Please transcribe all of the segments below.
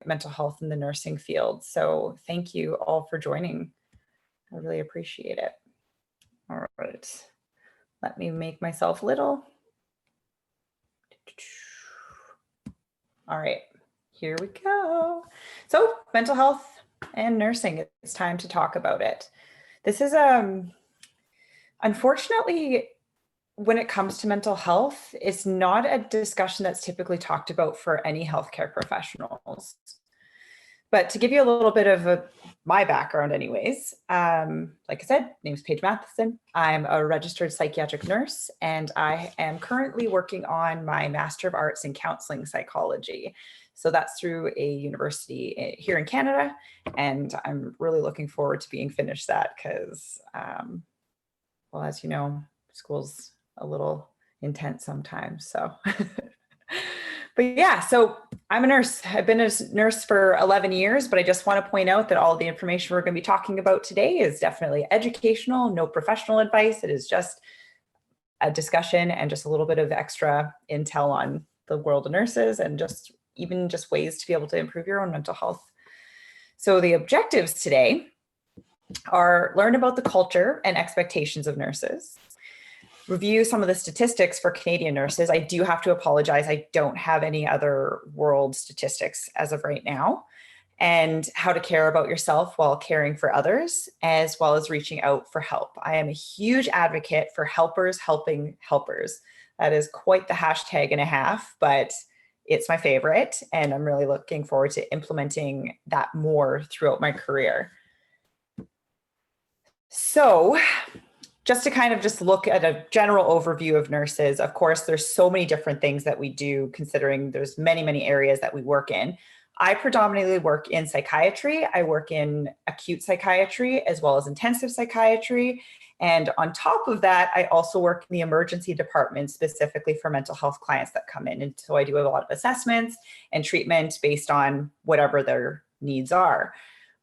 mental health in the nursing field. So thank you all for joining. I really appreciate it. All right, let me make myself little. All right, here we go. So mental health and nursing, it's time to talk about it. This is, unfortunately, when it comes to mental health, it's not a discussion that's typically talked about for any healthcare professionals. But to give you a little bit of my background anyways, like I said, name's Paige Mathison. I'm a registered psychiatric nurse, and I am currently working on my Master of Arts in Counseling Psychology. So that's through a university here in Canada, and I'm really looking forward to being finished that because, well, as you know, school's a little intense sometimes, so. But yeah, so I'm a nurse. I've been a nurse for 11 years, but I just want to point out that all the information we're going to be talking about today is definitely educational, no professional advice. It is just a discussion and just a little bit of extra intel on the world of nurses and just even just ways to be able to improve your own mental health. So the objectives today are learn about the culture and expectations of nurses, review some of the statistics for Canadian nurses. I do have to apologize. I don't have any other world statistics as of right now, and how to care about yourself while caring for others, as well as reaching out for help. I am a huge advocate for helpers helping helpers. That is quite the hashtag and a half, but it's my favorite. And I'm really looking forward to implementing that more throughout my career. So, just to kind of just look at a general overview of nurses, of course, there's so many different things that we do, considering there's many, many areas that we work in. I predominantly work in psychiatry. I work in acute psychiatry as well as intensive psychiatry. And on top of that, I also work in the emergency department specifically for mental health clients that come in. And so I do a lot of assessments and treatment based on whatever their needs are.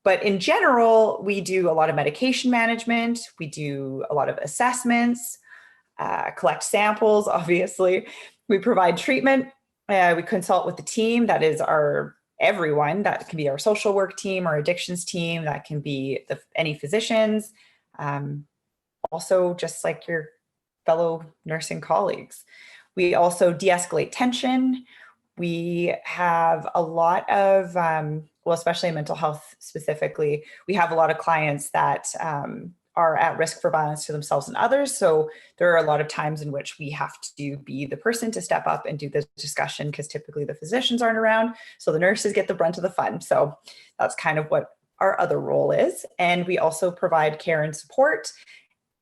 But in general, we do a lot of medication management. We do a lot of assessments, collect samples, obviously. We provide treatment. We consult with the team. That is everyone. That can be our social work team, our addictions team. That can be any physicians. Also, just like your fellow nursing colleagues. We also de-escalate tension. We have a lot of, well, especially in mental health specifically, we have a lot of clients that are at risk for violence to themselves and others. So there are a lot of times in which we have to be the person to step up and do the discussion because typically the physicians aren't around. So the nurses get the brunt of the fun. So that's kind of what our other role is. And we also provide care and support.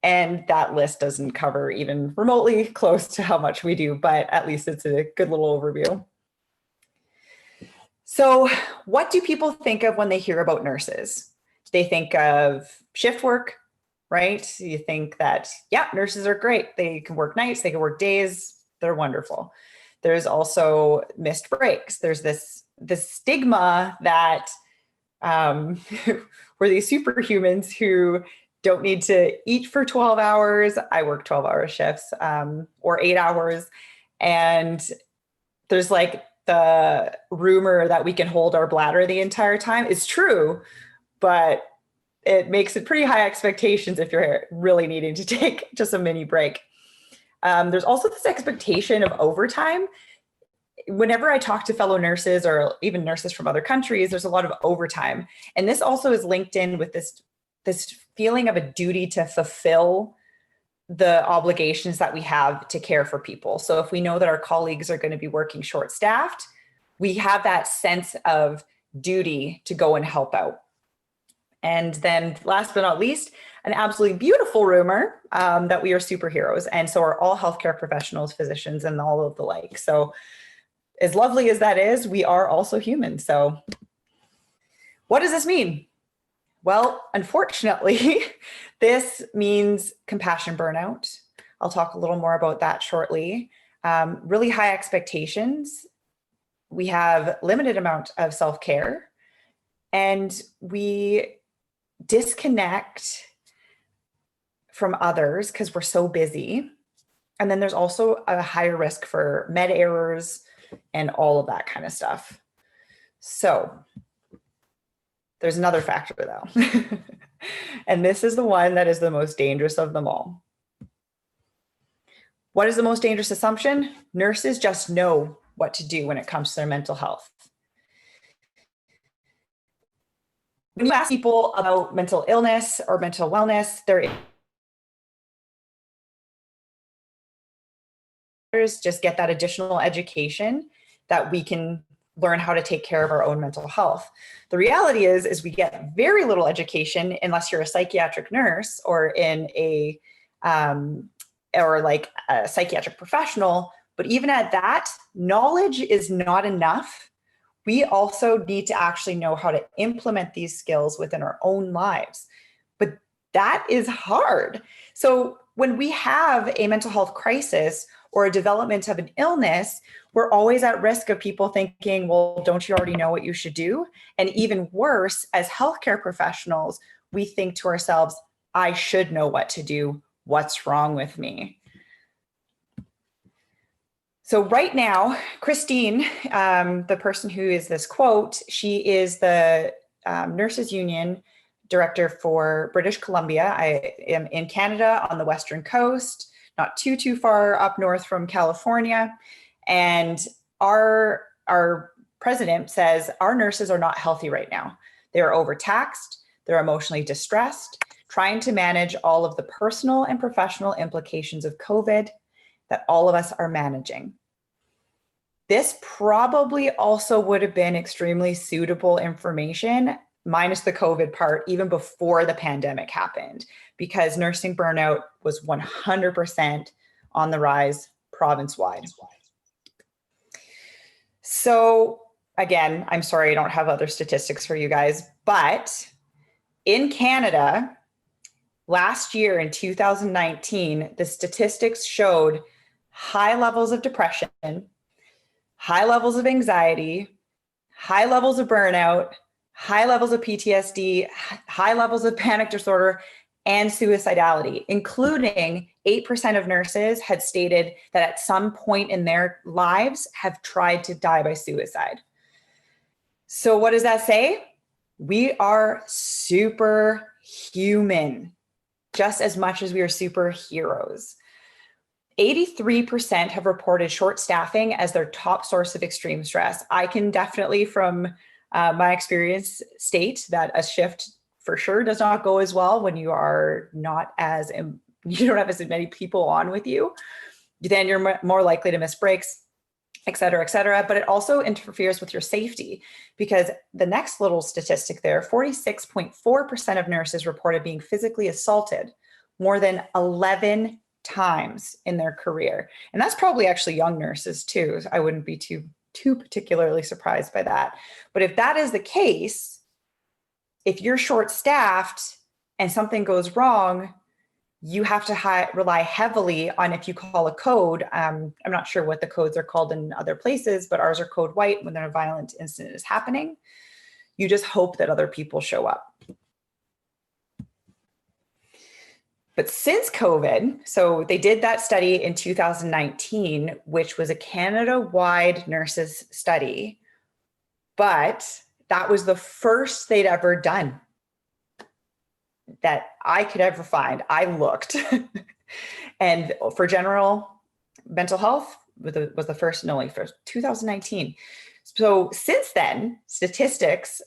And that list doesn't cover even remotely close to how much we do, but at least it's a good little overview. So what do people think of when they hear about nurses? They think of shift work, right? You think that, yeah, nurses are great. They can work nights, they can work days. They're wonderful. There's also missed breaks. There's this stigma that we're these superhumans who don't need to eat for 12 hours. I work 12-hour shifts or 8 hours. And there's like the rumor that we can hold our bladder the entire time. It's true, but it makes it pretty high expectations if you're really needing to take just a mini break. There's also this expectation of overtime. Whenever I talk to fellow nurses or even nurses from other countries, there's a lot of overtime. And this also is linked in with this feeling of a duty to fulfill the obligations that we have to care for people. So if we know that our colleagues are going to be working short-staffed, we have that sense of duty to go and help out. And then last but not least, an absolutely beautiful rumor that we are superheroes. And so are all healthcare professionals, physicians, and all of the like. So as lovely as that is, we are also human. So what does this mean? Well, unfortunately, this means compassion burnout. I'll talk a little more about that shortly. Really high expectations. We have limited amount of self-care, and we disconnect from others because we're so busy. And then there's also a higher risk for med errors and all of that kind of stuff. So there's another factor though. And this is the one that is the most dangerous of them all. What is the most dangerous assumption? Nurses just know what to do when it comes to their mental health. When you ask people about mental illness or mental wellness, just get that additional education that we can learn how to take care of our own mental health. The reality is we get very little education unless you're a psychiatric nurse or in a or like a psychiatric professional. But even at that, knowledge is not enough. We also need to actually know how to implement these skills within our own lives. But that is hard. So when we have a mental health crisis or a development of an illness, we're always at risk of people thinking, well, don't you already know what you should do? And even worse, as healthcare professionals, we think to ourselves, I should know what to do. What's wrong with me? So right now, Christine, the person who is this quote, she is the Nurses Union Director for British Columbia. I am in Canada on the Western Coast, not too far up north from California. And our president says our nurses are not healthy right now. They're overtaxed, they're emotionally distressed, trying to manage all of the personal and professional implications of COVID that all of us are managing. This probably also would have been extremely suitable information, minus the COVID part, even before the pandemic happened, because nursing burnout was 100% on the rise province-wide. So again, I'm sorry, I don't have other statistics for you guys, but in Canada, last year in 2019, the statistics showed high levels of depression, high levels of anxiety, high levels of burnout, high levels of PTSD, high levels of panic disorder, and suicidality, including 8% of nurses had stated that at some point in their lives have tried to die by suicide. So what does that say? We are superhuman, just as much as we are superheroes. 83% have reported short staffing as their top source of extreme stress. I can definitely, from my experience, state that a shift for sure does not go as well when you are not as, you don't have as many people on with you. Then you're more likely to miss breaks, et cetera, but it also interferes with your safety, because the next little statistic there, 46.4% of nurses reported being physically assaulted more than 11 times in their career. And that's probably actually young nurses too. I wouldn't be too particularly surprised by that. But if that is the case, if you're short-staffed and something goes wrong, you have to rely heavily on, if you call a code, I'm not sure what the codes are called in other places, but ours are code white when a violent incident is happening. You just hope that other people show up. But since COVID, so they did that study in 2019, which was a Canada-wide nurses study, but that was the first they'd ever done that I could ever find. I looked. And for general mental health was the first and only for 2019. So since then, statistics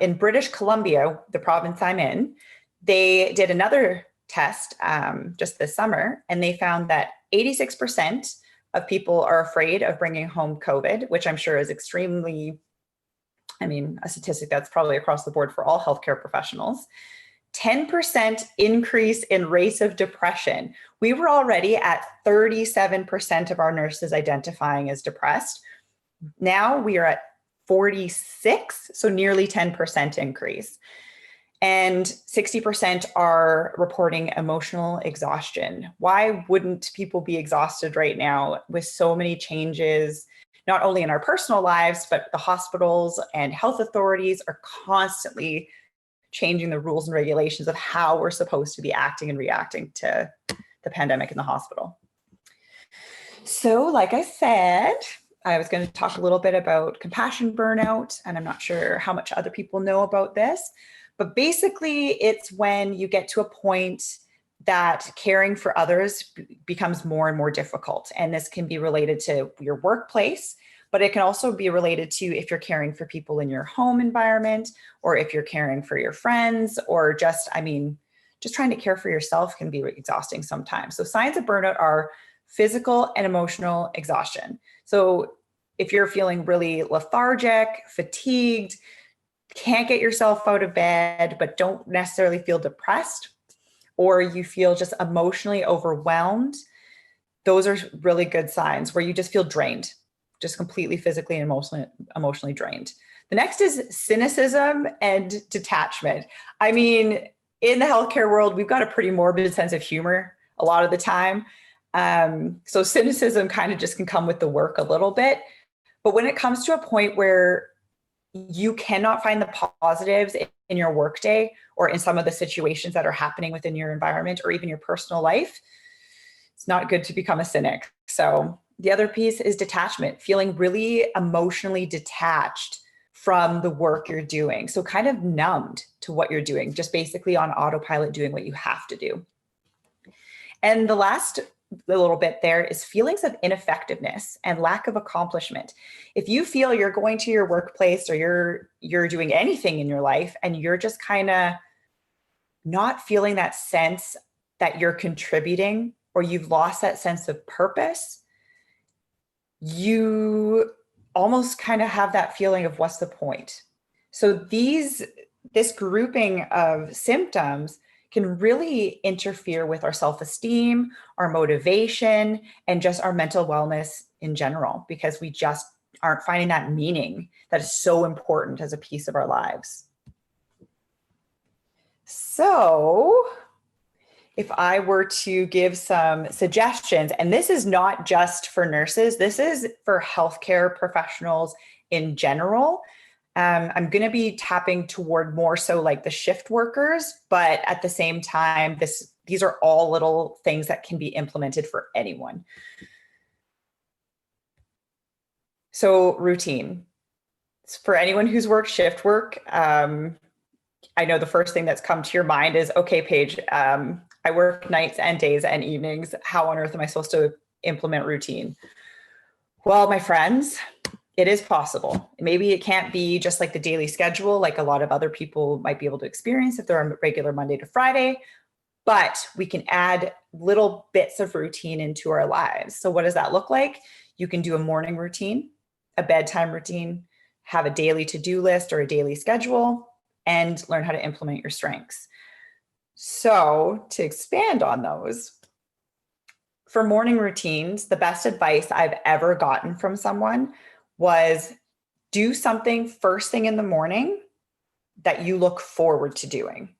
in British Columbia, the province I'm in, they did another test just this summer, and they found that 86% of people are afraid of bringing home COVID, which I'm sure is extremely, a statistic that's probably across the board for all healthcare professionals. 10% increase in rates of depression. We were already at 37% of our nurses identifying as depressed. Now we are at 46, so nearly 10% increase. And 60% are reporting emotional exhaustion. Why wouldn't people be exhausted right now with so many changes, not only in our personal lives, but the hospitals and health authorities are constantly changing the rules and regulations of how we're supposed to be acting and reacting to the pandemic in the hospital. So like I said, I was going to talk a little bit about compassion burnout, and I'm not sure how much other people know about this, but basically it's when you get to a point that caring for others becomes more and more difficult. And this can be related to your workplace, but it can also be related to if you're caring for people in your home environment, or if you're caring for your friends, or just, just trying to care for yourself can be exhausting sometimes. So signs of burnout are physical and emotional exhaustion. So if you're feeling really lethargic, fatigued, can't get yourself out of bed, but don't necessarily feel depressed, or you feel just emotionally overwhelmed, those are really good signs where you just feel drained, just completely physically and emotionally drained. The next is cynicism and detachment. I mean, in the healthcare world, we've got a pretty morbid sense of humor a lot of the time. So cynicism kind of just can come with the work a little bit. But when it comes to a point where you cannot find the positives in your workday or in some of the situations that are happening within your environment or even your personal life, it's not good to become a cynic. So the other piece is detachment, feeling really emotionally detached from the work you're doing. So kind of numbed to what you're doing, just basically on autopilot doing what you have to do. And the last little bit there is feelings of ineffectiveness and lack of accomplishment. If you feel you're going to your workplace or you're doing anything in your life and you're just kind of not feeling that sense that you're contributing, or you've lost that sense of purpose, you almost kind of have that feeling of what's the point? So this grouping of symptoms can really interfere with our self-esteem, our motivation, and just our mental wellness in general, because we just aren't finding that meaning that is so important as a piece of our lives. So if I were to give some suggestions, and this is not just for nurses, this is for healthcare professionals in general. I'm going to be tapping toward more so like the shift workers, but at the same time, these are all little things that can be implemented for anyone. So routine. For anyone who's worked shift work, I know the first thing that's come to your mind is, okay, Paige, I work nights and days and evenings. How on earth am I supposed to implement routine? Well, my friends, it is possible. Maybe it can't be just like the daily schedule, like a lot of other people might be able to experience if they're on regular Monday to Friday, but we can add little bits of routine into our lives. So what does that look like? You can do a morning routine, a bedtime routine, have a daily to-do list or a daily schedule, and learn how to implement your strengths. So to expand on those, for morning routines, the best advice I've ever gotten from someone was do something first thing in the morning that you look forward to doing.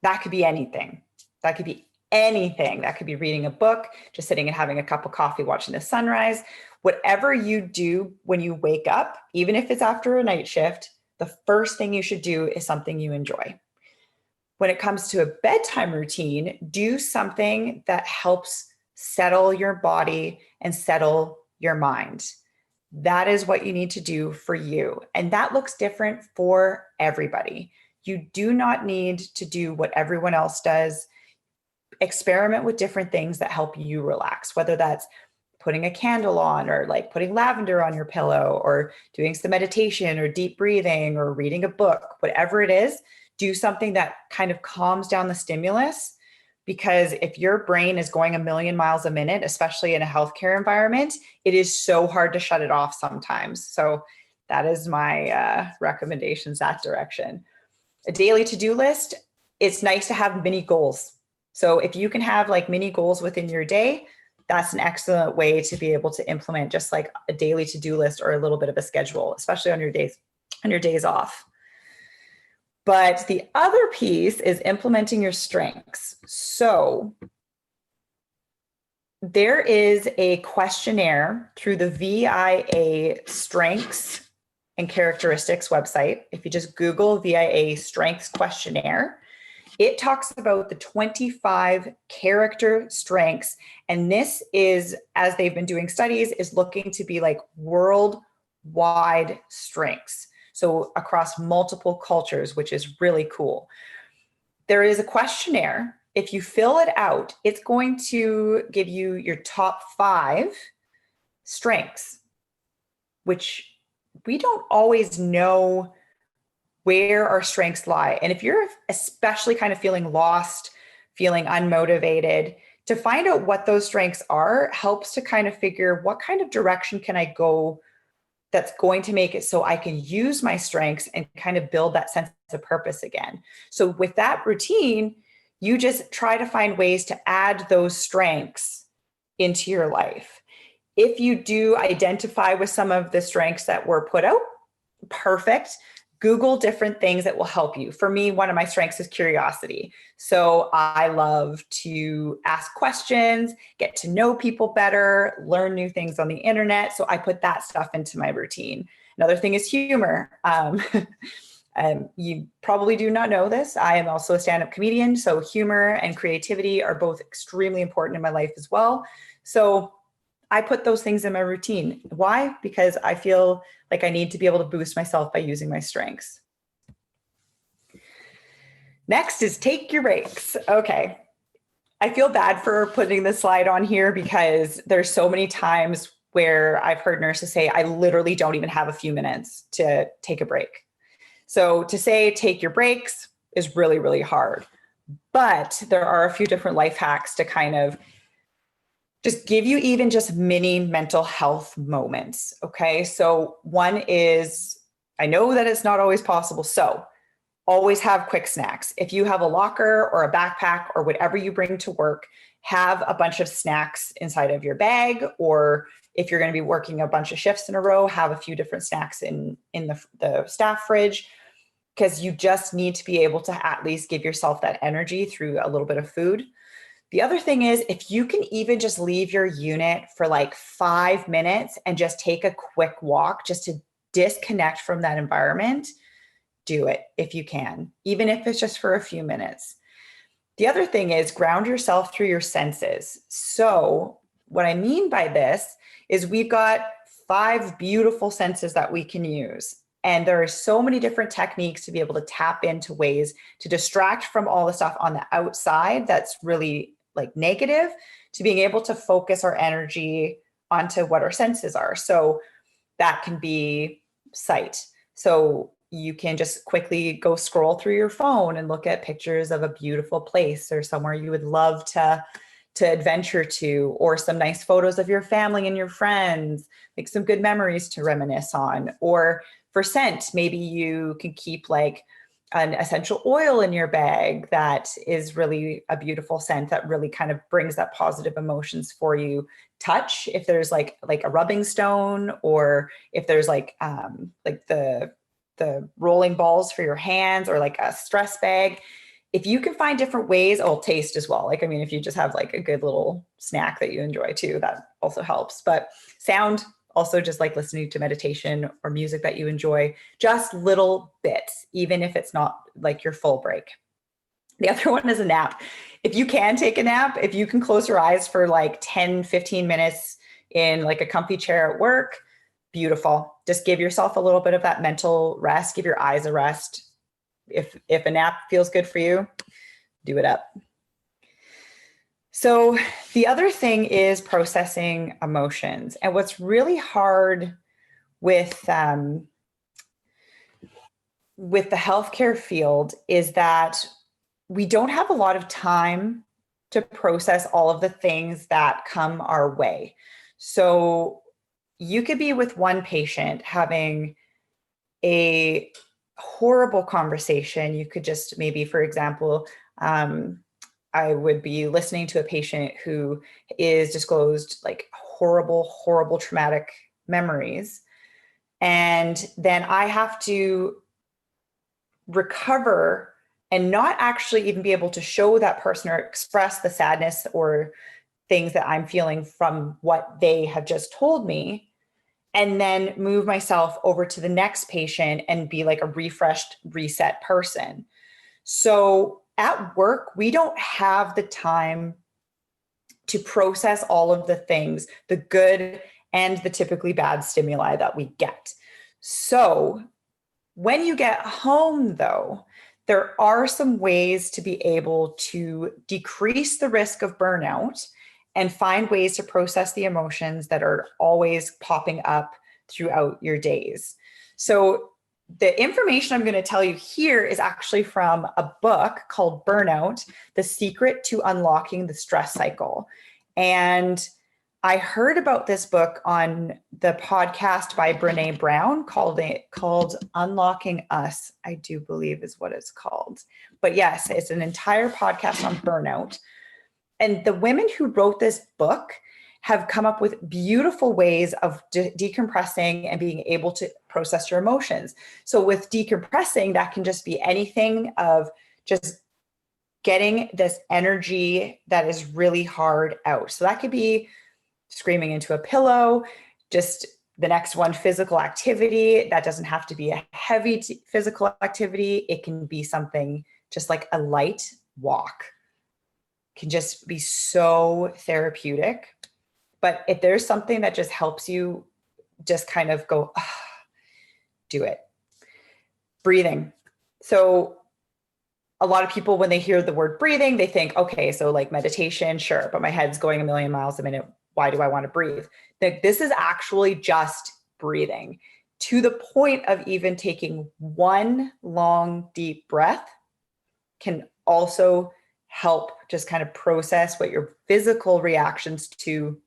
That could be anything. That could be anything. That could be reading a book, just sitting and having a cup of coffee, watching the sunrise. Whatever you do when you wake up, even if it's after a night shift, the first thing you should do is something you enjoy. When it comes to a bedtime routine, do something that helps settle your body and settle your mind. That is what you need to do for you. And that looks different for everybody. You do not need to do what everyone else does. Experiment with different things that help you relax, whether that's putting a candle on or like putting lavender on your pillow or doing some meditation or deep breathing or reading a book, whatever it is, do something that kind of calms down the stimulus. Because if your brain is going a million miles a minute, especially in a healthcare environment, it is so hard to shut it off sometimes. So that is my recommendations that direction. A daily to-do list, it's nice to have mini goals. So if you can have like mini goals within your day, that's an excellent way to be able to implement just like a daily to-do list or a little bit of a schedule, especially on your days off. But the other piece is implementing your strengths. So there is a questionnaire through the VIA Strengths and Characteristics website. If you just Google VIA Strengths Questionnaire, It talks about the 25 character strengths. And this is, as they've been doing studies, is looking to be like worldwide strengths. So across multiple cultures, which is really cool. There is a questionnaire. If you fill it out, it's going to give you your top 5 strengths, which we don't always know where our strengths lie. And if you're especially kind of feeling lost, feeling unmotivated, to find out what those strengths are helps to kind of figure what kind of direction can I go that's going to make it so I can use my strengths and kind of build that sense of purpose again. So with that routine, you just try to find ways to add those strengths into your life. If you do identify with some of the strengths that were put out, perfect. Google different things that will help you. For me, one of my strengths is curiosity. So I love to ask questions, get to know people better, learn new things on the internet. So I put that stuff into my routine. Another thing is humor. You probably do not know this. I am also a stand-up comedian. So humor and creativity are both extremely important in my life as well. So I put those things in my routine. Why? Because I feel like I need to be able to boost myself by using my strengths. Next is take your breaks. Okay. I feel bad for putting this slide on here because there's so many times where I've heard nurses say, I literally don't even have a few minutes to take a break. So to say take your breaks is really, really hard. But there are a few different life hacks to kind of just give you even just mini mental health moments. Okay. So one is, I know that it's not always possible. So always have quick snacks. If you have a locker or a backpack or whatever you bring to work, have a bunch of snacks inside of your bag. Or if you're going to be working a bunch of shifts in a row, have a few different snacks in the staff fridge, because you just need to be able to at least give yourself that energy through a little bit of food. The other thing is, if you can even just leave your unit for like 5 minutes and just take a quick walk just to disconnect from that environment, do it if you can, even if it's just for a few minutes. The other thing is ground yourself through your senses. So what I mean by this is we've got 5 beautiful senses that we can use. And there are so many different techniques to be able to tap into ways to distract from all the stuff on the outside that's really like negative, to being able to focus our energy onto what our senses are. So that can be sight. So you can just quickly go scroll through your phone and look at pictures of a beautiful place or somewhere you would love to adventure to, or some nice photos of your family and your friends, like some good memories to reminisce on. Or for scent, maybe you can keep like an essential oil in your bag that is really a beautiful scent that really kind of brings that positive emotions for you. Touch, if there's like a rubbing stone, or if there's like the rolling balls for your hands, or like a stress bag. If you can find different ways, taste as well. Like, I mean, if you just have like a good little snack that you enjoy too, that also helps. But sound, also just like listening to meditation or music that you enjoy, just little bits, even if it's not like your full break. The other one is a nap. If you can take a nap, if you can close your eyes for like 10, 15 minutes in like a comfy chair at work, beautiful. Just give yourself a little bit of that mental rest, give your eyes a rest. If a nap feels good for you, do it up. So the other thing is processing emotions. And what's really hard with the healthcare field is that we don't have a lot of time to process all of the things that come our way. So you could be with one patient having a horrible conversation. You could just maybe, for example, I would be listening to a patient who is disclosed like horrible, horrible traumatic memories. And then I have to recover and not actually even be able to show that person or express the sadness or things that I'm feeling from what they have just told me, and then move myself over to the next patient and be like a refreshed, reset person. So at work, we don't have the time to process all of the things, the good and the typically bad stimuli that we get. So when you get home, though, there are some ways to be able to decrease the risk of burnout and find ways to process the emotions that are always popping up throughout your days. So the information I'm going to tell you here is actually from a book called Burnout, The Secret to Unlocking the Stress Cycle. And I heard about this book on the podcast by Brené Brown called Unlocking Us, I do believe is what it's called. But yes, it's an entire podcast on burnout. And the women who wrote this book have come up with beautiful ways of decompressing and being able to process your emotions. So with decompressing, that can just be anything of just getting this energy that is really hard out. So that could be screaming into a pillow, just the next one, physical activity. That doesn't have to be a heavy physical activity. It can be something just like a light walk. Can just be so therapeutic. But if there's something that just helps you just kind of go, do it. Breathing. So a lot of people, when they hear the word breathing, they think, okay, so like meditation, sure, but my head's going a million miles a minute. Why do I want to breathe? This is actually just breathing, to the point of even taking one long, deep breath can also help just kind of process what your physical reactions to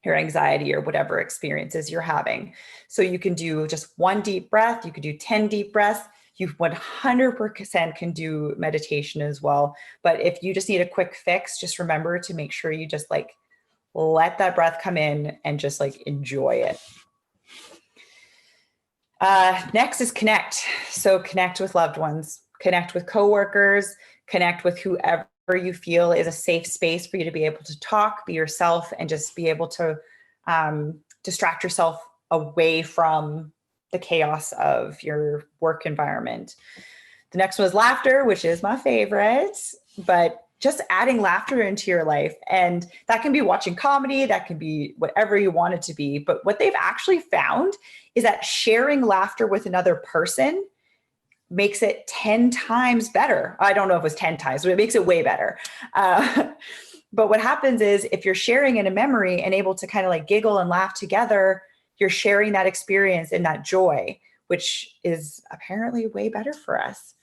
your anxiety or whatever experiences you're having. So you can do just one deep breath. You could do 10 deep breaths. You 100% can do meditation as well. But if you just need a quick fix, just remember to make sure you just like let that breath come in and just like enjoy it. Next is connect. So connect with loved ones, connect with coworkers, connect with whoever you feel is a safe space for you to be able to talk, be yourself, and just be able to distract yourself away from the chaos of your work environment. The next one is laughter, which is my favorite, but just adding laughter into your life. And that can be watching comedy, that can be whatever you want it to be. But what they've actually found is that sharing laughter with another person makes it 10 times better. I don't know if it was 10 times, but it makes it way better. But what happens is if you're sharing in a memory and able to kind of like giggle and laugh together, you're sharing that experience and that joy, which is apparently way better for us.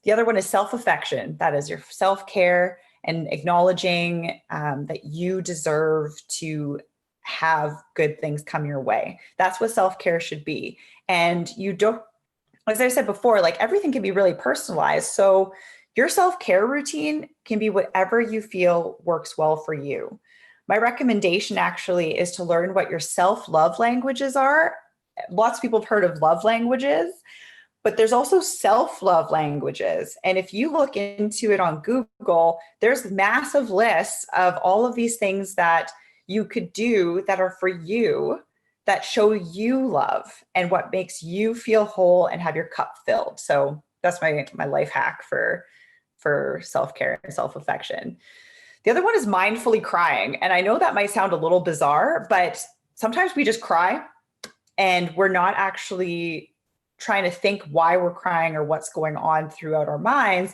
The other one is self-affection. That is your self-care and acknowledging that you deserve to have good things come your way. That's what self-care should be. And you don't, as I said before, like everything can be really personalized. So your self-care routine can be whatever you feel works well for you. My recommendation actually is to learn what your self-love languages are. Lots of people have heard of love languages, but there's also self-love languages. And if you look into it on Google, there's massive lists of all of these things that you could do that are for you, that show you love and what makes you feel whole and have your cup filled. So that's my life hack for self-care and self-affection. The other one is mindfully crying. And I know that might sound a little bizarre, but sometimes we just cry and we're not actually trying to think why we're crying or what's going on throughout our minds.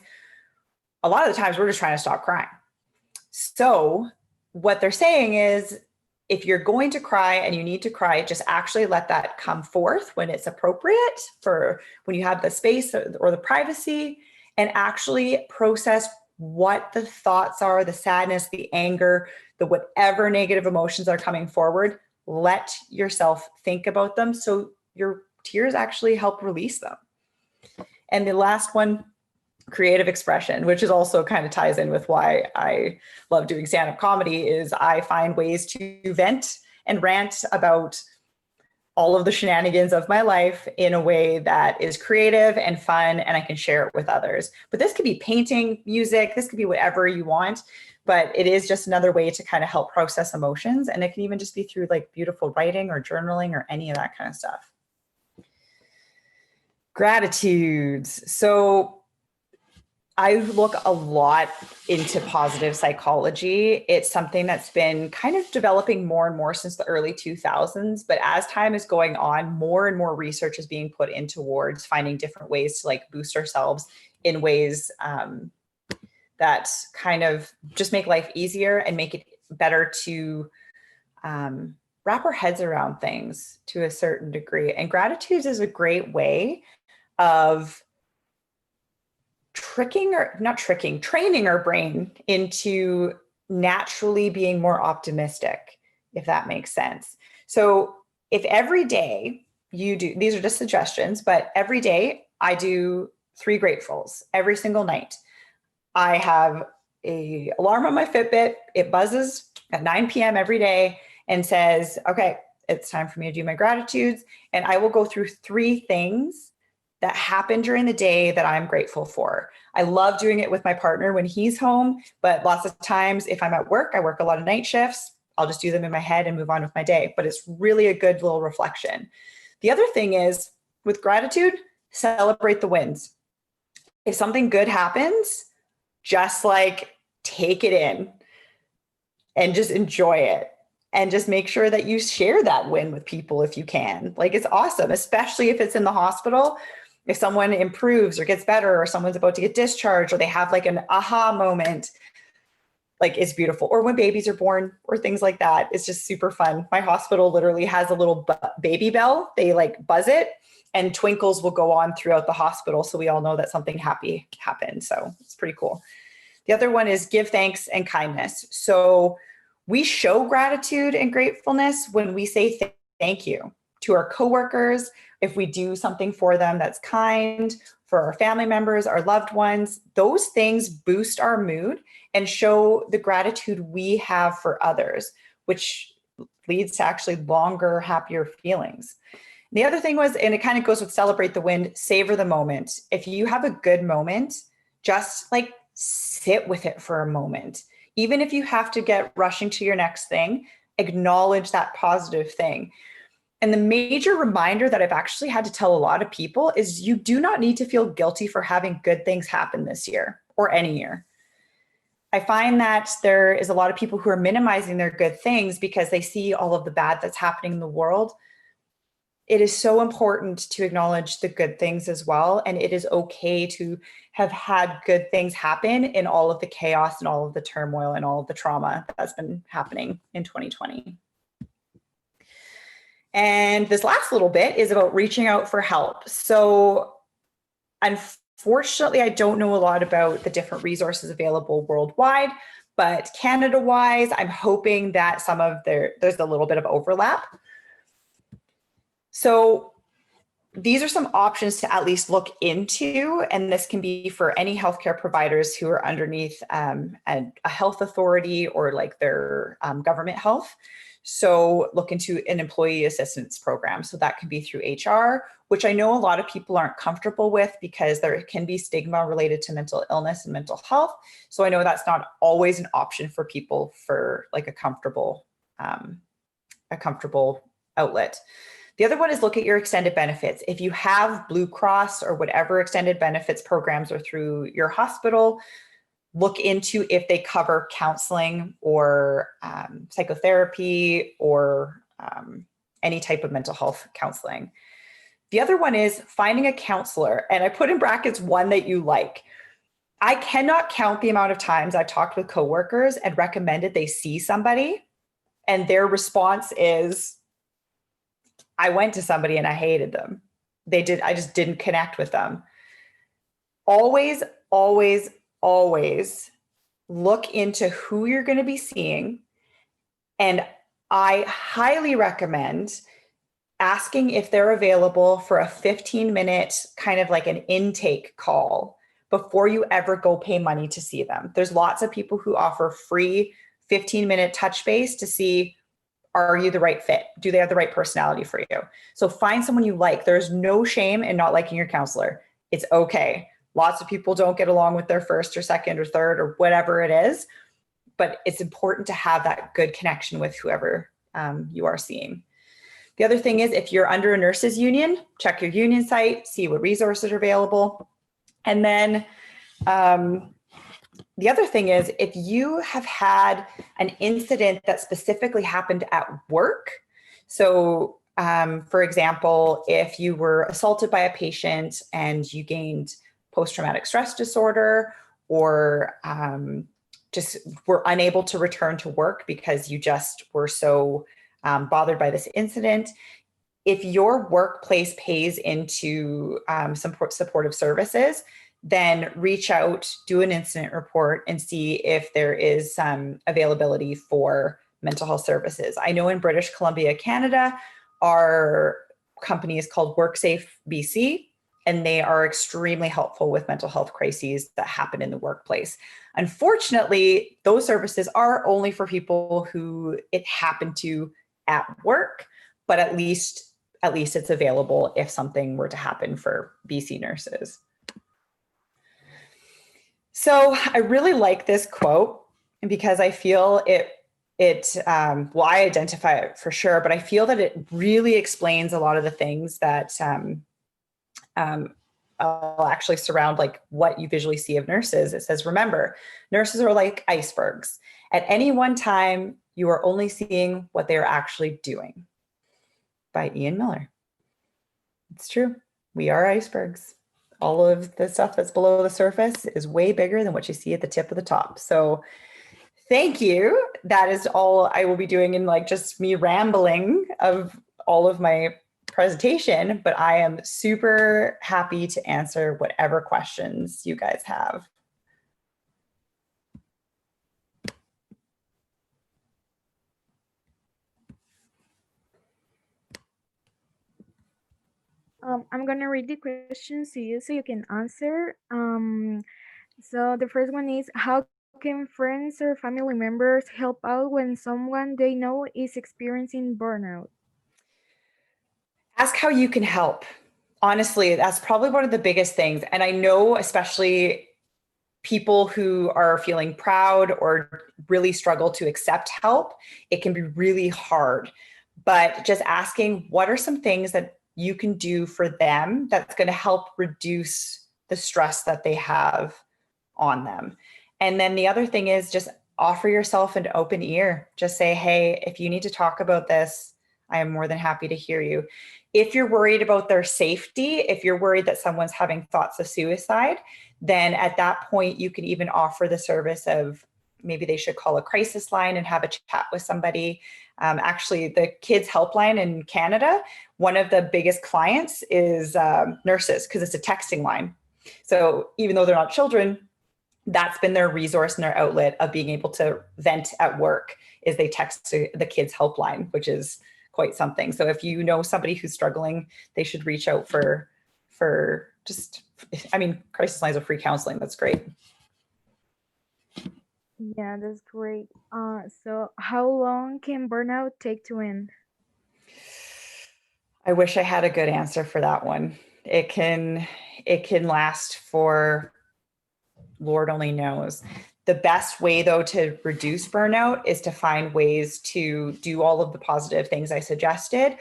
A lot of the times we're just trying to stop crying. So what they're saying is, if you're going to cry and you need to cry, just actually let that come forth when it's appropriate, for when you have the space or the privacy, and actually process what the thoughts are, the sadness, the anger, the whatever negative emotions are coming forward. Let yourself think about them so your tears actually help release them. And the last one, creative expression, which is also kind of ties in with why I love doing stand-up comedy, is I find ways to vent and rant about all of the shenanigans of my life in a way that is creative and fun, and I can share it with others. But this could be painting, music, this could be whatever you want, but it is just another way to kind of help process emotions. And it can even just be through like beautiful writing or journaling or any of that kind of stuff. Gratitudes. So I look a lot into positive psychology. It's something that's been kind of developing more and more since the early 2000s. But as time is going on, more and more research is being put in towards finding different ways to like boost ourselves in ways that kind of just make life easier and make it better to wrap our heads around things to a certain degree. And gratitude is a great way of training our brain into naturally being more optimistic, if that makes sense. So if every day you do, these are just suggestions, but every day I do 3 gratefuls every single night. I have a alarm on my Fitbit. It buzzes at 9 p.m. every day and says, okay, it's time for me to do my gratitudes. And I will go through 3 things that happen during the day that I'm grateful for. I love doing it with my partner when he's home, but lots of times if I'm at work, I work a lot of night shifts, I'll just do them in my head and move on with my day. But it's really a good little reflection. The other thing is with gratitude, celebrate the wins. If something good happens, just like take it in and just enjoy it. And just make sure that you share that win with people if you can. Like, it's awesome, especially if it's in the hospital. If someone improves or gets better, or someone's about to get discharged, or they have like an aha moment, like, it's beautiful. Or when babies are born or things like that. It's just super fun. My hospital literally has a little baby bell. They like buzz it and twinkles will go on throughout the hospital. So we all know that something happy happened. So it's pretty cool. The other one is give thanks and kindness. So we show gratitude and gratefulness when we say thank you to our coworkers, if we do something for them that's kind, for our family members, our loved ones. Those things boost our mood and show the gratitude we have for others, which leads to actually longer, happier feelings. The other thing was, and it kind of goes with celebrate the win, savor the moment. If you have a good moment, just like sit with it for a moment. Even if you have to get rushing to your next thing, acknowledge that positive thing. And the major reminder that I've actually had to tell a lot of people is you do not need to feel guilty for having good things happen this year or any year. I find that there is a lot of people who are minimizing their good things because they see all of the bad that's happening in the world. It is so important to acknowledge the good things as well. And it is okay to have had good things happen in all of the chaos and all of the turmoil and all of the trauma that's been happening in 2020. And this last little bit is about reaching out for help. So unfortunately, I don't know a lot about the different resources available worldwide, but Canada-wise, I'm hoping that there's a little bit of overlap. So these are some options to at least look into, and this can be for any healthcare providers who are underneath a health authority or like their government health. So look into an employee assistance program. So that can be through HR, which I know a lot of people aren't comfortable with because there can be stigma related to mental illness and mental health. So I know that's not always an option for people for like a comfortable outlet. The other one is look at your extended benefits. If you have Blue Cross or whatever extended benefits programs are through your hospital, look into if they cover counseling or psychotherapy or any type of mental health counseling. The other one is finding a counselor. And I put in brackets one that you like. I cannot count the amount of times I've talked with coworkers and recommended they see somebody, and their response is, I went to somebody and I hated them. I just didn't connect with them. Always, always, always look into who you're going to be seeing. And I highly recommend asking if they're available for a 15-minute kind of like an intake call before you ever go pay money to see them. There's lots of people who offer free 15-minute touch base to see, are you the right fit? Do they have the right personality for you? So find someone you like. There's no shame in not liking your counselor. It's okay. Lots of people don't get along with their first or second or third or whatever it is, but it's important to have that good connection with whoever you are seeing. The other thing is, if you're under a nurses union, check your union site, see what resources are available. And then The other thing is, if you have had an incident that specifically happened at work, so for example, if you were assaulted by a patient and you gained post-traumatic stress disorder, or just were unable to return to work because you just were so bothered by this incident, if your workplace pays into some supportive services, then reach out, do an incident report, and see if there is some availability for mental health services. I know in British Columbia, Canada, our company is called WorkSafe BC, and they are extremely helpful with mental health crises that happen in the workplace. Unfortunately, those services are only for people who it happened to at work, but at least it's available if something were to happen for BC nurses. So I really like this quote because I feel well, I identify it for sure, but I feel that it really explains a lot of the things that I'll actually surround like what you visually see of nurses. It says, remember, nurses are like icebergs. At any one time, you are only seeing what they are actually doing. By Ian Miller. It's true. We are icebergs. All of the stuff that's below the surface is way bigger than what you see at the tip of the top. So thank you. That is all I will be doing in like just me rambling of all of my presentation, but I am super happy to answer whatever questions you guys have. I'm gonna read the questions to you so you can answer. So the first one is, how can friends or family members help out when someone they know is experiencing burnout? Ask how you can help. Honestly, that's probably one of the biggest things. And I know especially people who are feeling proud or really struggle to accept help, it can be really hard. But just asking, what are some things that you can do for them that's going to help reduce the stress that they have on them? And then the other thing is just offer yourself an open ear. Just say, hey, if you need to talk about this, I am more than happy to hear you. If you're worried about their safety, if you're worried that someone's having thoughts of suicide, then at that point, you can even offer the service of maybe they should call a crisis line and have a chat with somebody. Actually, the kids helpline in Canada, one of the biggest clients is nurses because it's a texting line. So even though they're not children, that's been their resource and their outlet of being able to vent at work is they text the kids helpline, which is quite something. So if you know somebody who's struggling, they should reach out for just, I mean, crisis lines of free counseling. That's great. Yeah, that's great. So how long can burnout take to end? I wish I had a good answer for that one. It can last for Lord only knows. The best way though to reduce burnout is to find ways to do all of the positive things I suggested,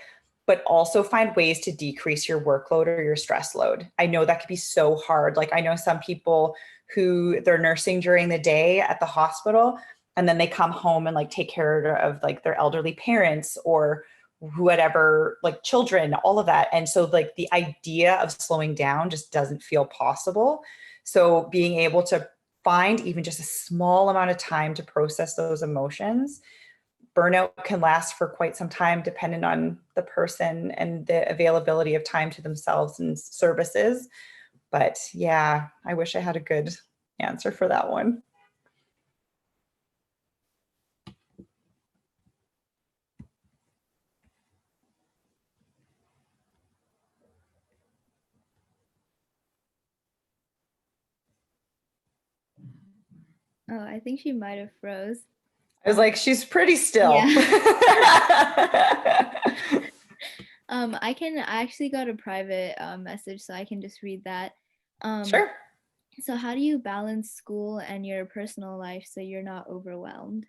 but also find ways to decrease your workload or your stress load. I know that could be so hard. Like I know some people who they're nursing during the day at the hospital and then they come home and like take care of like their elderly parents or whatever, like children, all of that. And so like the idea of slowing down just doesn't feel possible. So being able to find even just a small amount of time to process those emotions. Burnout can last for quite some time, depending on the person and the availability of time to themselves and services. But yeah, I wish I had a good answer for that one. Oh, I think she might have froze. I was like, she's pretty still. Yeah. I actually got a private message, so I can just read that. Sure. So how do you balance school and your personal life so you're not overwhelmed?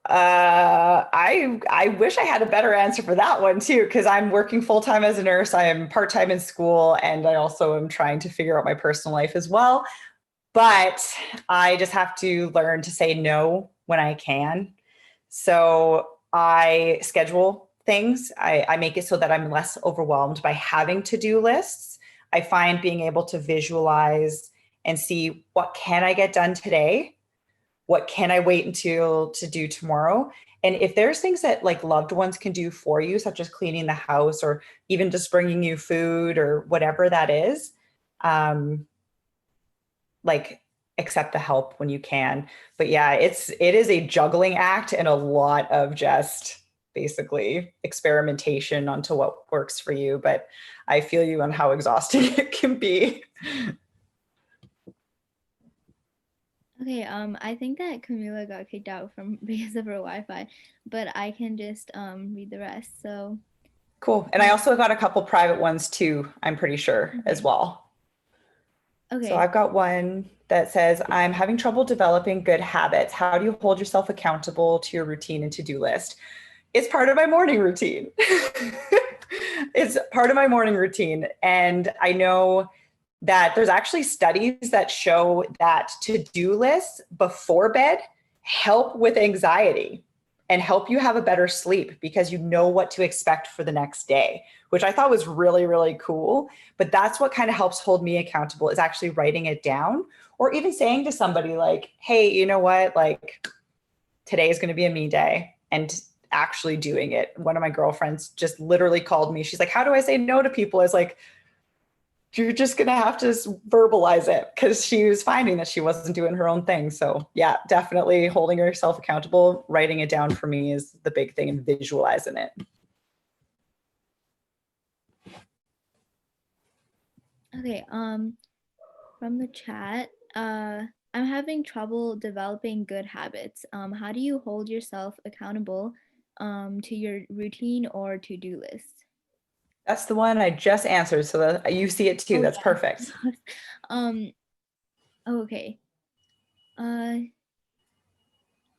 I wish I had a better answer for that one too, because I'm working full-time as a nurse. I am part-time in school, and I also am trying to figure out my personal life as well. but I just have to learn to say no when I can. So I schedule things. I make it so that I'm less overwhelmed by having to-do lists. I find being able to visualize and see what can I get done today? What can I wait until to do tomorrow? And if there's things that like loved ones can do for you, such as cleaning the house or even just bringing you food or whatever that is, like accept the help when you can. But yeah, it is a juggling act and a lot of just basically experimentation onto what works for you. But I feel you on how exhausting it can be. Okay, I think that Camila got kicked out from because of her Wi-Fi, but I can just read the rest. So Cool. And I also got a couple private ones too, I'm pretty sure, as okay. well. Okay. So I've got one that says, I'm having trouble developing good habits. How do you hold yourself accountable to your routine and to-do list? It's part of my morning routine. It's part of my morning routine. And I know that there's actually studies that show that to-do lists before bed help with anxiety and help you have a better sleep because you know what to expect for the next day, which I thought was really, really cool. But that's what kind of helps hold me accountable is actually writing it down or even saying to somebody like, hey, you know what, like today is going to be a me day, and actually doing it. One of my girlfriends just literally called me. She's like, how do I say no to people? I was like, you're just going to have to verbalize it, because she was finding that she wasn't doing her own thing. So yeah, definitely holding yourself accountable, writing it down for me is the big thing, and visualizing it. Okay, from the chat, I'm having trouble developing good habits. How do you hold yourself accountable to your routine or to-do list? That's the one I just answered. So that you see it too. Oh, That's yeah. perfect. Okay.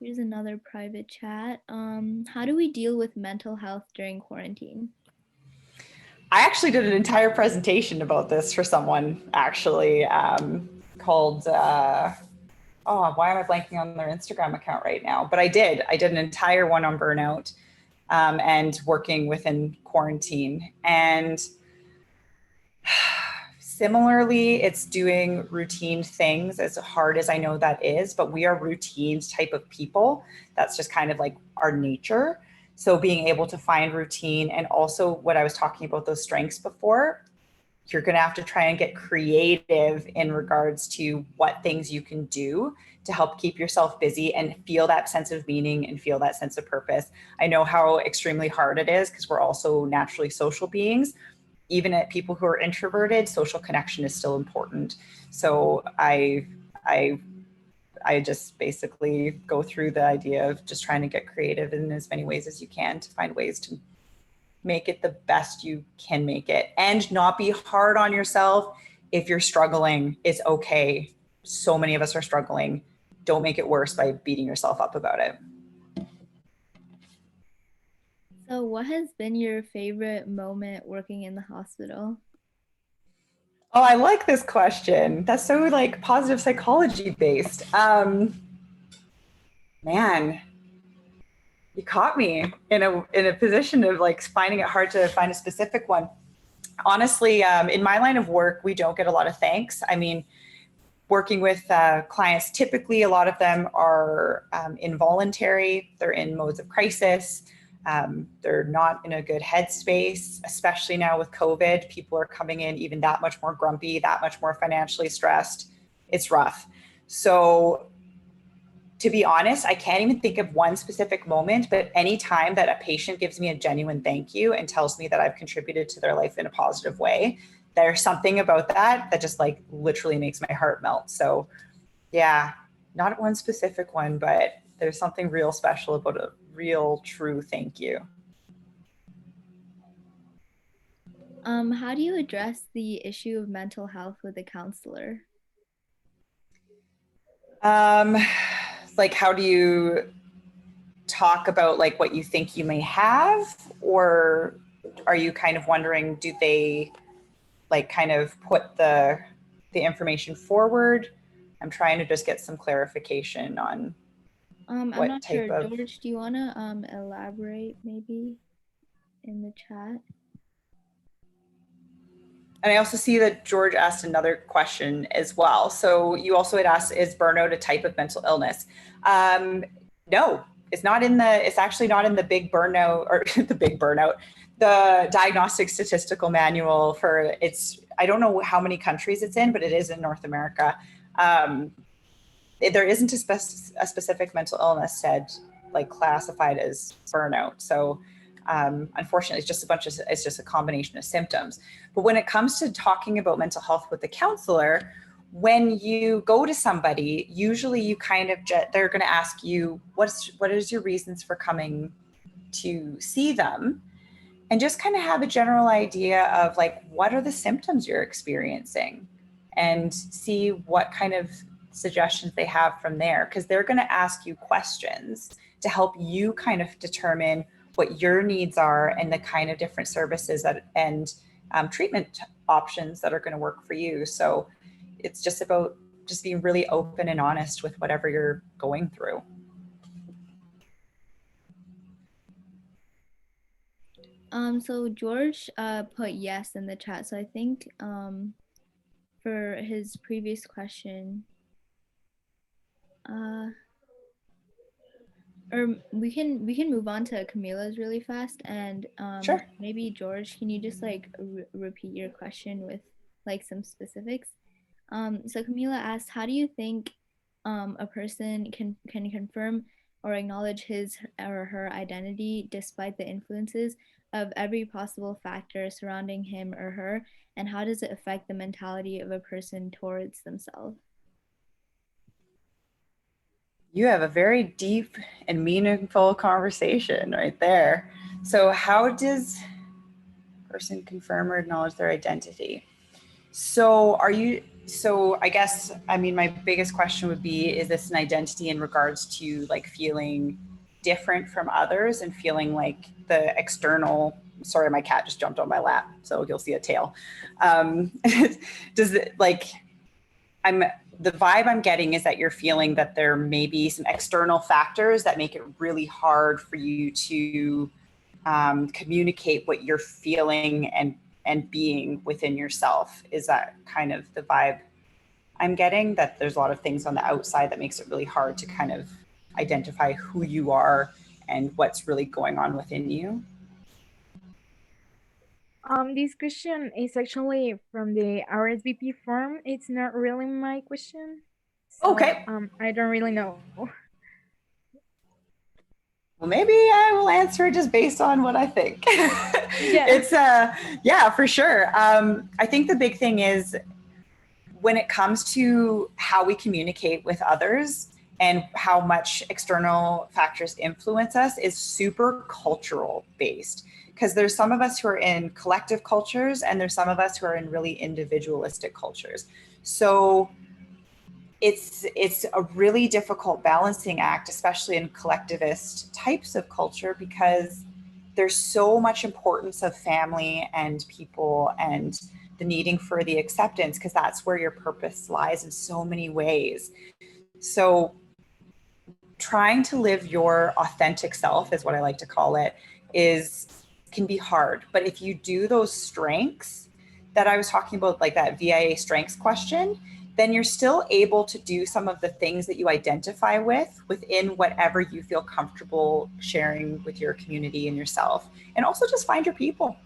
Here's another private chat. How do we deal with mental health during quarantine? I actually did an entire presentation about this for someone actually called, oh, why am I blanking on their Instagram account right now? But I did an entire one on burnout and working within quarantine. And similarly, it's doing routine things, as hard as I know that is, but we are routines type of people. That's just kind of like our nature. So being able to find routine, and also what I was talking about, those strengths before, you're going to have to try and get creative in regards to what things you can do to help keep yourself busy and feel that sense of meaning and feel that sense of purpose. I know how extremely hard it is because we're also naturally social beings. Even at people who are introverted, social connection is still important. So I just basically go through the idea of just trying to get creative in as many ways as you can to find ways to make it the best you can make it, and not be hard on yourself. If you're struggling, it's okay. So many of us are struggling. Don't make it worse by beating yourself up about it. So, what has been your favorite moment working in the hospital? Oh, I like this question. That's so like positive psychology based. Man, you caught me in a position of like finding it hard to find a specific one. Honestly, in my line of work, we don't get a lot of thanks. I mean, working with clients, typically a lot of them are involuntary. They're in modes of crisis. They're not in a good headspace, especially now with COVID. People are coming in even that much more grumpy, that much more financially stressed. It's rough. So to be honest, I can't even think of one specific moment, but any time that a patient gives me a genuine thank you and tells me that I've contributed to their life in a positive way, there's something about that that just like literally makes my heart melt. So yeah, not one specific one, but there's something real special about a real true thank you. How do you address the issue of mental health with a counselor? Um, like how do you talk about like what you think you may have, or are you kind of wondering, do they like kind of put the information forward? I'm trying to just get some clarification on I'm what not type sure. of. George, do you want to elaborate maybe in the chat? And I also see that George asked another question as well. So you also had asked, is burnout a type of mental illness? No, it's not in the, it's actually not in the big burnout or the big burnout, the diagnostic statistical manual for it's, I don't know how many countries it's in, but it is in North America. There isn't a specific mental illness said, like classified as burnout. So unfortunately, it's just a combination of symptoms. But when it comes to talking about mental health with the counselor, when you go to somebody, usually you kind of, they're going to ask you, what is your reasons for coming to see them? And just kind of have a general idea of like, what are the symptoms you're experiencing, and see what kind of suggestions they have from there. Because they're going to ask you questions to help you kind of determine what your needs are and the kind of different services that and treatment options that are going to work for you. So it's just about just being really open and honest with whatever you're going through. So George put yes in the chat. So I think for his previous question, or we can move on to Camila's really fast, and Sure. maybe George, can you just like repeat your question with like some specifics? So Camila asked, how do you think a person can confirm or acknowledge his or her identity despite the influences of every possible factor surrounding him or her, and how does it affect the mentality of a person towards themselves? You have a very deep and meaningful conversation right there. So how does a person confirm or acknowledge their identity? So I guess, I mean, my biggest question would be, is this an identity in regards to like feeling different from others and feeling like the external, sorry, my cat just jumped on my lap, so you'll see a tail. Does it like, the vibe I'm getting is that you're feeling that there may be some external factors that make it really hard for you to communicate what you're feeling and being within yourself. Is that kind of the vibe I'm getting? That there's a lot of things on the outside that makes it really hard to kind of identify who you are and what's really going on within you? This question is actually from the RSVP form. It's not really my question. So, Okay. I don't really know. Well, maybe I will answer just based on what I think. Yeah. It's yeah, for sure. I think the big thing is when it comes to how we communicate with others and how much external factors influence us is super cultural based, because there's some of us who are in collective cultures and there's some of us who are in really individualistic cultures. So it's a really difficult balancing act, especially in collectivist types of culture, because there's so much importance of family and people and the needing for the acceptance, because that's where your purpose lies in so many ways. So trying to live your authentic self, is what I like to call it, can be hard. But if you do those strengths that I was talking about, like that VIA strengths question, then you're still able to do some of the things that you identify with within whatever you feel comfortable sharing with your community and yourself. And also just find your people.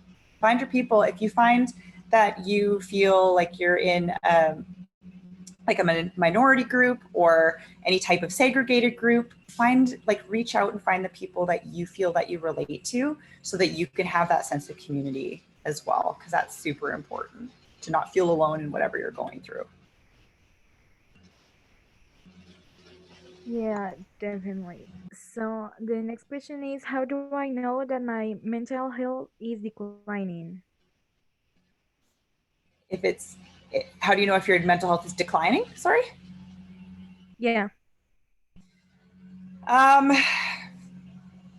Find your people. If you find that you feel like you're in like a minority group or any type of segregated group, reach out and find the people that you feel that you relate to, so that you can have that sense of community as well, because that's super important to not feel alone in whatever you're going through. Yeah, definitely. So the next question is, how do I know that my mental health is declining? How do you know if your mental health is declining? Sorry. Yeah.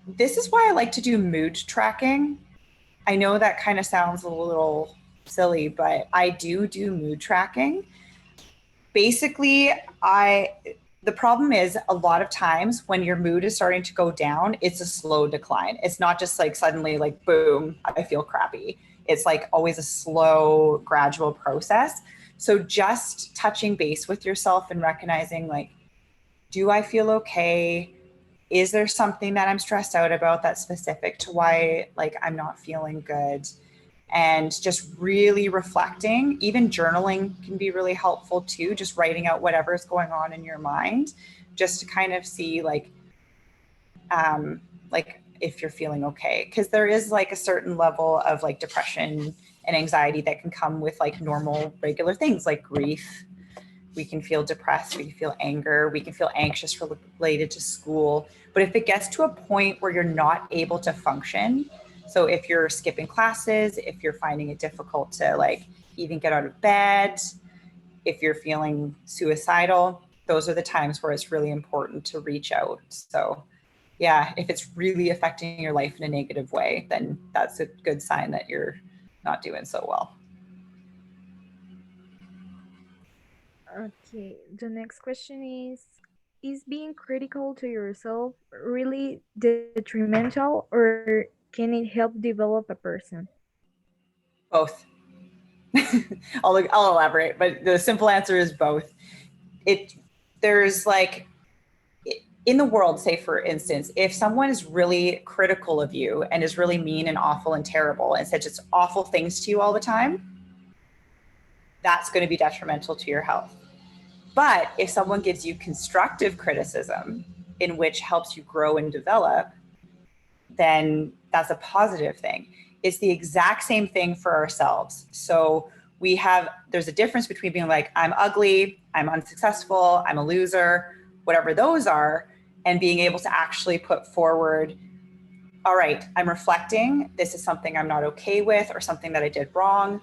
This is why I like to do mood tracking. I know that kind of sounds a little silly, but I do mood tracking. Basically, The problem is a lot of times when your mood is starting to go down, it's a slow decline. It's not just like suddenly like, boom, I feel crappy. It's like always a slow, gradual process. So just touching base with yourself and recognizing like, do I feel okay? Is there something that I'm stressed out about that's specific to why like I'm not feeling good? And just really reflecting. Even journaling can be really helpful too, just writing out whatever's going on in your mind, just to kind of see like if you're feeling okay, because there is like a certain level of like depression and anxiety that can come with like normal regular things like grief. We can feel depressed, we can feel anger, we can feel anxious related to school. But if it gets to a point where you're not able to function, so if you're skipping classes, if you're finding it difficult to like even get out of bed, if you're feeling suicidal, those are the times where it's really important to reach out. So yeah, if it's really affecting your life in a negative way, then that's a good sign that you're not doing so well. Okay, the next question is being critical to yourself really detrimental, or can it help develop a person? Both. I'll elaborate, but the simple answer is both. There's like, in the world, say for instance, if someone is really critical of you and is really mean and awful and terrible and says just awful things to you all the time, that's going to be detrimental to your health. But if someone gives you constructive criticism in which helps you grow and develop, then that's a positive thing. It's the exact same thing for ourselves. So there's a difference between being like, I'm ugly, I'm unsuccessful, I'm a loser, whatever those are, and being able to actually put forward, all right, I'm reflecting, this is something I'm not okay with or something that I did wrong.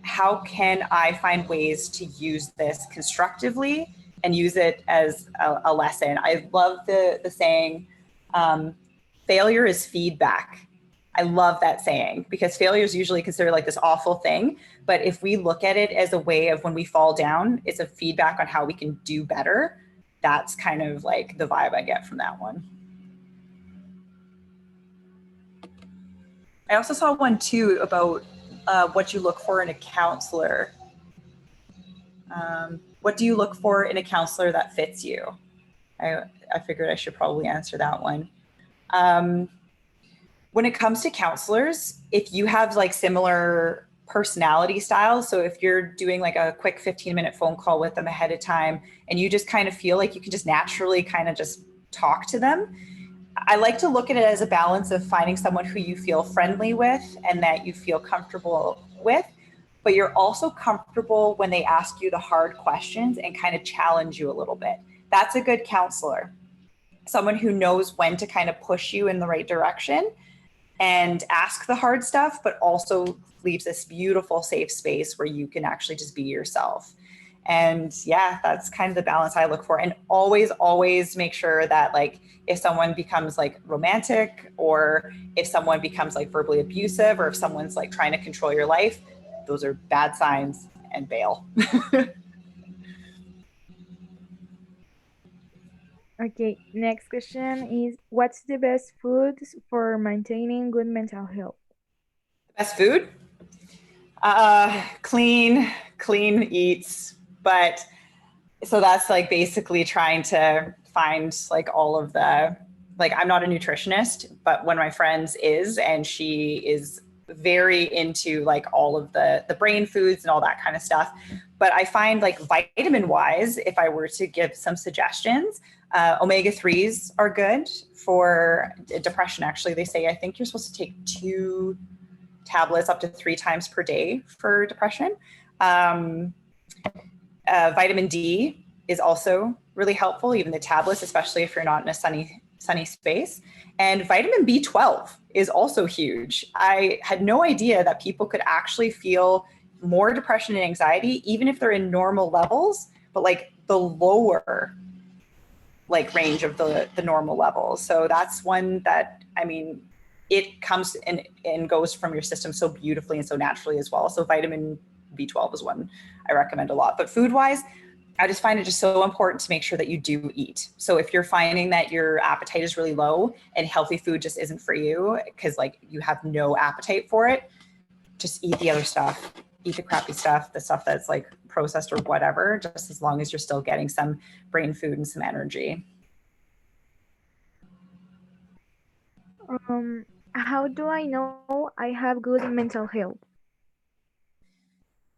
How can I find ways to use this constructively and use it as a lesson? I love the saying, failure is feedback. I love that saying because failure is usually considered like this awful thing. But if we look at it as a way of when we fall down, it's a feedback on how we can do better. That's kind of like the vibe I get from that one. I also saw one too about what you look for in a counselor. What do you look for in a counselor that fits you? I figured I should probably answer that one. When it comes to counselors, if you have like similar personality styles, so if you're doing like a quick 15-minute phone call with them ahead of time and you just kind of feel like you can just naturally kind of just talk to them, I like to look at it as a balance of finding someone who you feel friendly with and that you feel comfortable with, but you're also comfortable when they ask you the hard questions and kind of challenge you a little bit. That's a good counselor. Someone who knows when to kind of push you in the right direction and ask the hard stuff, but also leaves this beautiful safe space where you can actually just be yourself. And yeah, that's kind of the balance I look for. And always make sure that like if someone becomes like romantic or if someone becomes like verbally abusive or if someone's like trying to control your life, those are bad signs and bail. Okay, next question is what's the best foods for maintaining good mental health? Best food? Clean eats. But so that's like basically trying to find like all of the, like I'm not a nutritionist, but one of my friends is, and she is very into like all of the brain foods and all that kind of stuff. But I find like vitamin wise, if I were to give some suggestions, omega-3s are good for depression. Actually, they say, I think you're supposed to take 2 tablets up to 3 times per day for depression. Vitamin D is also really helpful, even the tablets, especially if you're not in a sunny space. And vitamin B12 is also huge. I had no idea that people could actually feel more depression and anxiety, even if they're in normal levels, but like the lower like range of the normal levels. So that's one that, I mean, it comes and goes from your system so beautifully and so naturally as well. So vitamin B12 is one I recommend a lot. But food wise, I just find it just so important to make sure that you do eat. So if you're finding that your appetite is really low and healthy food just isn't for you because like you have no appetite for it, just eat the other stuff, eat the crappy stuff, the stuff that's like processed or whatever, just as long as you're still getting some brain food and some energy. How do I know I have good mental health?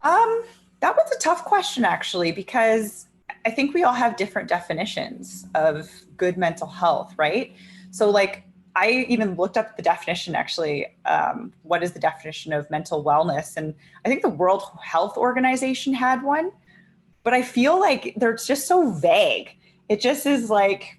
Um, that was a tough question actually, because I think we all have different definitions of good mental health, right? So like I even looked up the definition actually, what is the definition of mental wellness? And I think the World Health Organization had one, but I feel like they're just so vague. It just is like,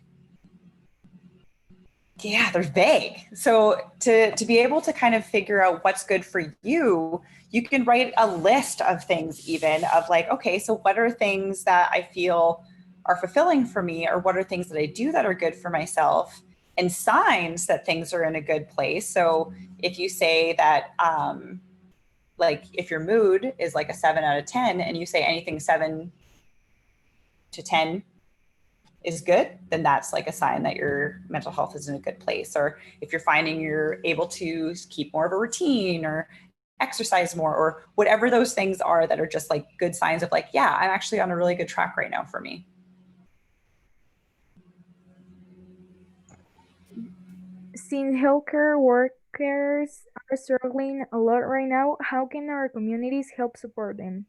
yeah, they're vague. So to be able to kind of figure out what's good for you, you can write a list of things even of like, okay, so what are things that I feel are fulfilling for me, or what are things that I do that are good for myself, and signs that things are in a good place. So if you say that, like if your mood is like a 7 out of 10 and you say anything 7 to 10 is good, then that's like a sign that your mental health is in a good place. Or if you're finding you're able to keep more of a routine or exercise more, or whatever those things are that are just like good signs of like, yeah, I'm actually on a really good track right now for me. Since healthcare workers are struggling a lot right now, how can our communities help support them?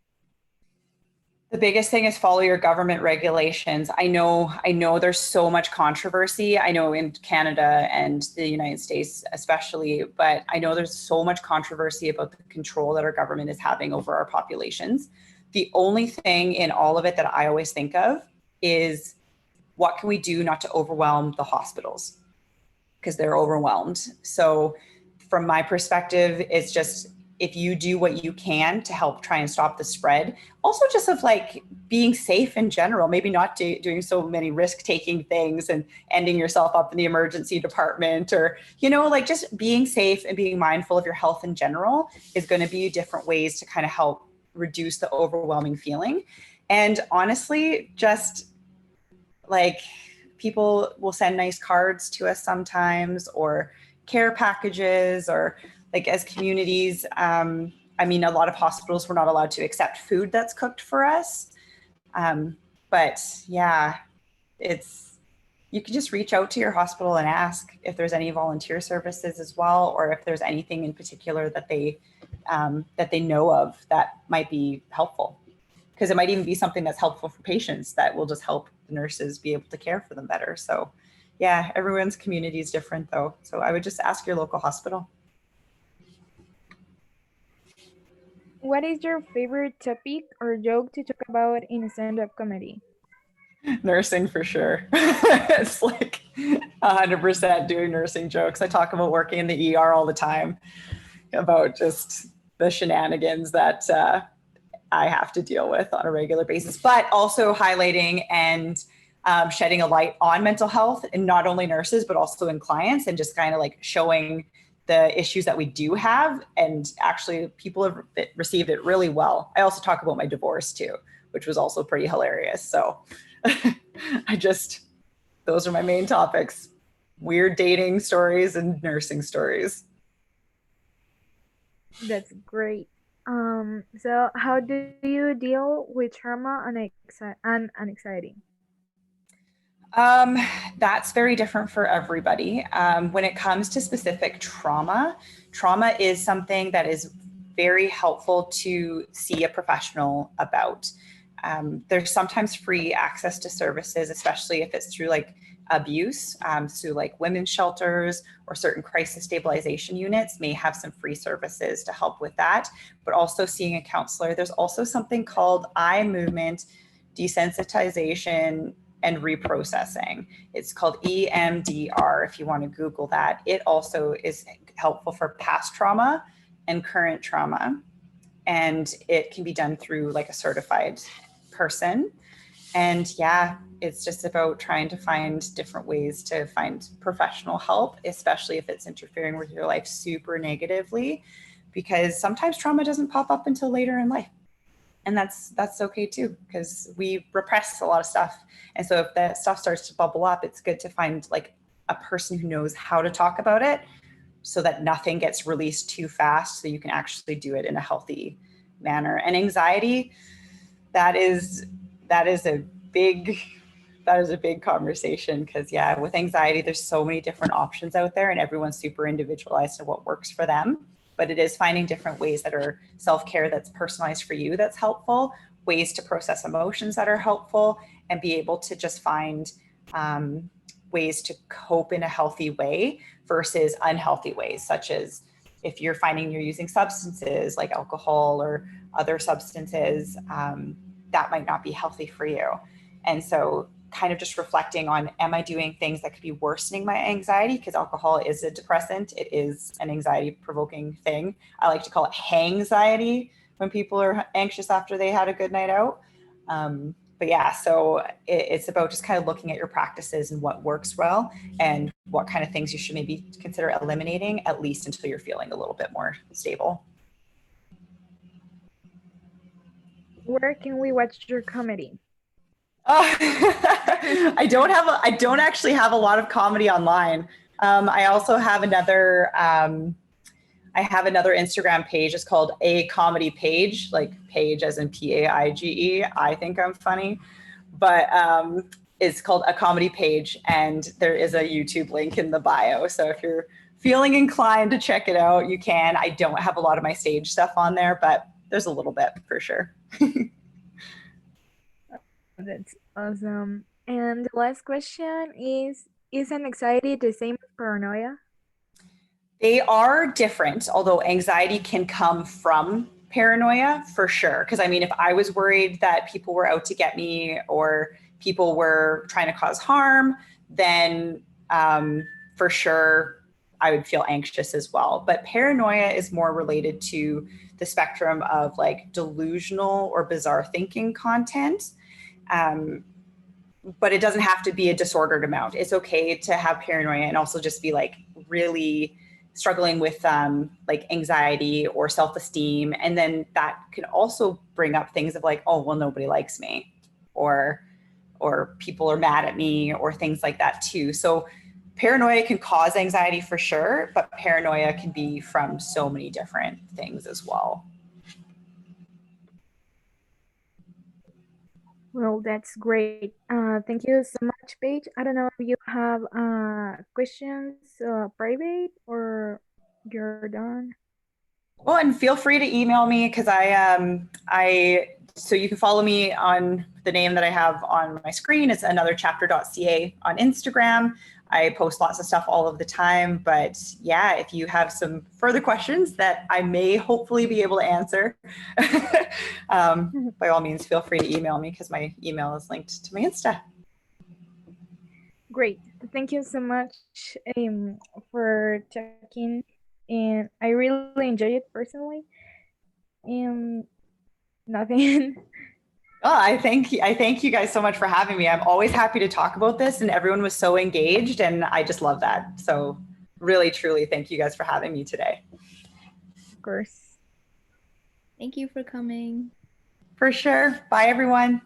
The biggest thing is follow your government regulations. I know there's so much controversy. I know in Canada and the United States especially, but I know there's so much controversy about the control that our government is having over our populations. The only thing in all of it that I always think of is what can we do not to overwhelm the hospitals, because they're overwhelmed. So from my perspective, it's just if you do what you can to help try and stop the spread, also just of like being safe in general, maybe not doing so many risk-taking things and ending yourself up in the emergency department, or, you know, like just being safe and being mindful of your health in general is going to be different ways to kind of help reduce the overwhelming feeling. And honestly, just like people will send nice cards to us sometimes, or care packages, or like as communities, I mean, a lot of hospitals were not allowed to accept food that's cooked for us. But yeah, it's, you can just reach out to your hospital and ask if there's any volunteer services as well, or if there's anything in particular that they know of that might be helpful. Because it might even be something that's helpful for patients that will just help the nurses be able to care for them better. So yeah, everyone's community is different though. So I would just ask your local hospital. What is your favorite topic or joke to talk about in a stand-up comedy? Nursing for sure. It's like 100% doing nursing jokes. I talk about working in the ER all the time, about just the shenanigans that I have to deal with on a regular basis, but also highlighting and shedding a light on mental health, and not only nurses, but also in clients, and just kind of like showing the issues that we do have. And actually people have received it really well. I also talk about my divorce too, which was also pretty hilarious. So those are my main topics: weird dating stories and nursing stories. That's great. So how do you deal with trauma and anxiety? Um, that's very different for everybody. When it comes to specific trauma, trauma is something that is very helpful to see a professional about. There's sometimes free access to services, especially if it's through like abuse. So like women's shelters or certain crisis stabilization units may have some free services to help with that, but also seeing a counselor. There's also something called eye movement desensitization and reprocessing. It's called EMDR if you want to Google that. It also is helpful for past trauma and current trauma. And it can be done through like a certified person. And yeah, it's just about trying to find different ways to find professional help, especially if it's interfering with your life super negatively, because sometimes trauma doesn't pop up until later in life. And that's okay too, because we repress a lot of stuff. And so if that stuff starts to bubble up, it's good to find like a person who knows how to talk about it so that nothing gets released too fast, so you can actually do it in a healthy manner. And anxiety, that is a big conversation, because yeah, with anxiety, there's so many different options out there and everyone's super individualized to what works for them. But it is finding different ways that are self-care that's personalized for you that's helpful, ways to process emotions that are helpful, and be able to just find ways to cope in a healthy way versus unhealthy ways, such as if you're finding you're using substances like alcohol or other substances, that might not be healthy for you. And so kind of just reflecting on, am I doing things that could be worsening my anxiety? Because alcohol is a depressant. It is an anxiety provoking thing. I like to call it hangxiety when people are anxious after they had a good night out. But yeah, so it's about just kind of looking at your practices and what works well and what kind of things you should maybe consider eliminating, at least until you're feeling a little bit more stable. Where can we watch your comedy? I don't actually have a lot of comedy online. I also have another Instagram page. It's called A Comedy Page, like Paige as in Paige. I think I'm funny, but it's called A Comedy Page, and there is a YouTube link in the bio. So if you're feeling inclined to check it out, you can. I don't have a lot of my stage stuff on there, but there's a little bit for sure. That's awesome. And the last question is anxiety the same as paranoia? They are different, although anxiety can come from paranoia for sure. Because I mean, if I was worried that people were out to get me or people were trying to cause harm, then for sure I would feel anxious as well. But paranoia is more related to the spectrum of like delusional or bizarre thinking content. But it doesn't have to be a disordered amount. It's okay to have paranoia and also just be like really struggling with like anxiety or self-esteem. And then that can also bring up things of like, oh, well, nobody likes me, or people are mad at me, or things like that too. So paranoia can cause anxiety for sure, but paranoia can be from so many different things as well. Well, that's great. Thank you so much, Paige. I don't know if you have questions private or you're done. Well, and feel free to email me, because so you can follow me on the name that I have on my screen. It's anotherchapter.ca on Instagram. I post lots of stuff all of the time, but yeah, if you have some further questions that I may hopefully be able to answer, by all means, feel free to email me, because my email is linked to my Insta. Great. Thank you so much for talking, and I really enjoyed it personally. Nothing. Oh, I thank you guys so much for having me. I'm always happy to talk about this, and everyone was so engaged, and I just love that. So really, truly, thank you guys for having me today. Of course. Thank you for coming. For sure. Bye, everyone.